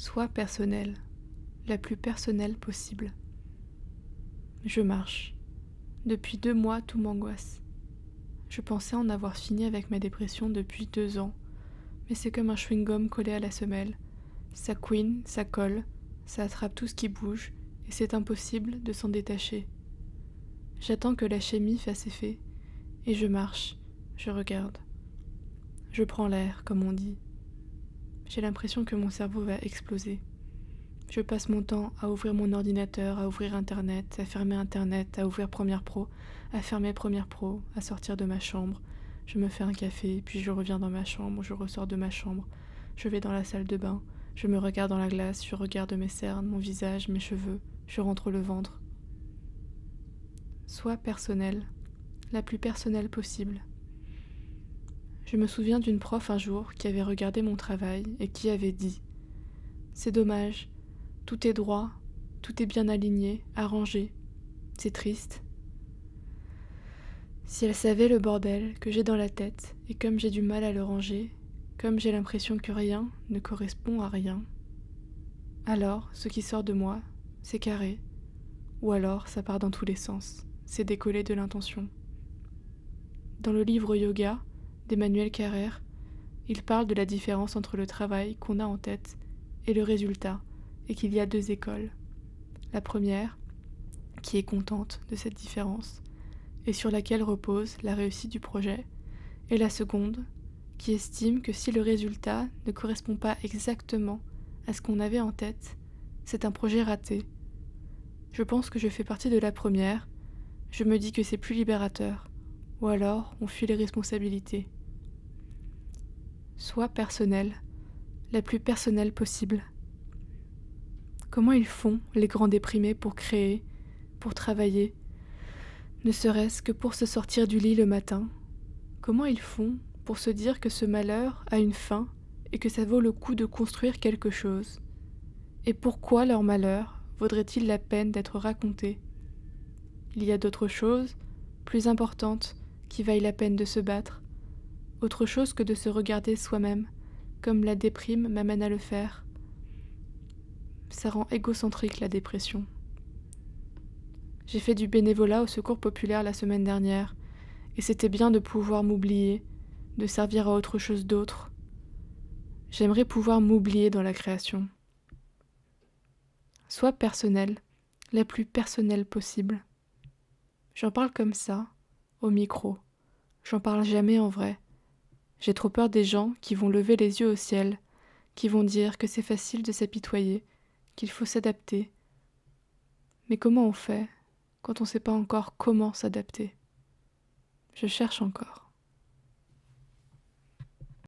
Sois personnelle, la plus personnelle possible. Je marche. Depuis 2 mois, tout m'angoisse. Je pensais en avoir fini avec ma dépression depuis 2 ans, mais c'est comme un chewing-gum collé à la semelle. Ça couine, ça colle, ça attrape tout ce qui bouge, et c'est impossible de s'en détacher. J'attends que la chimie fasse effet, et je marche, je regarde. Je prends l'air, comme on dit. J'ai l'impression que mon cerveau va exploser. Je passe mon temps à ouvrir mon ordinateur, à ouvrir Internet, à fermer Internet, à ouvrir Premiere Pro, à fermer Premiere Pro, à sortir de ma chambre. Je me fais un café, puis je reviens dans ma chambre, je ressors de ma chambre. Je vais dans la salle de bain, je me regarde dans la glace, je regarde mes cernes, mon visage, mes cheveux, je rentre le ventre. Sois personnelle, la plus personnelle possible. Je me souviens d'une prof un jour qui avait regardé mon travail et qui avait dit « C'est dommage, tout est droit, tout est bien aligné, arrangé. C'est triste. » Si elle savait le bordel que j'ai dans la tête et comme j'ai du mal à le ranger, comme j'ai l'impression que rien ne correspond à rien, alors ce qui sort de moi, c'est carré, ou alors ça part dans tous les sens, c'est décollé de l'intention. Dans le livre Yoga d'Emmanuel Carrère, il parle de la différence entre le travail qu'on a en tête et le résultat, et qu'il y a 2 écoles. La première, qui est contente de cette différence, et sur laquelle repose la réussite du projet, et la seconde, qui estime que si le résultat ne correspond pas exactement à ce qu'on avait en tête, c'est un projet raté. Je pense que je fais partie de la première, je me dis que c'est plus libérateur, ou alors on fuit les responsabilités. Sois personnelle, la plus personnelle possible. Comment ils font, les grands déprimés, pour créer, pour travailler, ne serait-ce que pour se sortir du lit le matin? Comment ils font pour se dire que ce malheur a une fin et que ça vaut le coup de construire quelque chose? Et pourquoi leur malheur vaudrait-il la peine d'être raconté? Il y a d'autres choses, plus importantes, qui vaillent la peine de se battre, autre chose que de se regarder soi-même, comme la déprime m'amène à le faire. Ça rend égocentrique la dépression. J'ai fait du bénévolat au Secours populaire la semaine dernière, et c'était bien de pouvoir m'oublier, de servir à autre chose d'autre. J'aimerais pouvoir m'oublier dans la création. Sois personnelle, la plus personnelle possible. J'en parle comme ça, au micro. J'en parle jamais en vrai. J'ai trop peur des gens qui vont lever les yeux au ciel, qui vont dire que c'est facile de s'apitoyer, qu'il faut s'adapter. Mais comment on fait quand on ne sait pas encore comment s'adapter? Je cherche encore.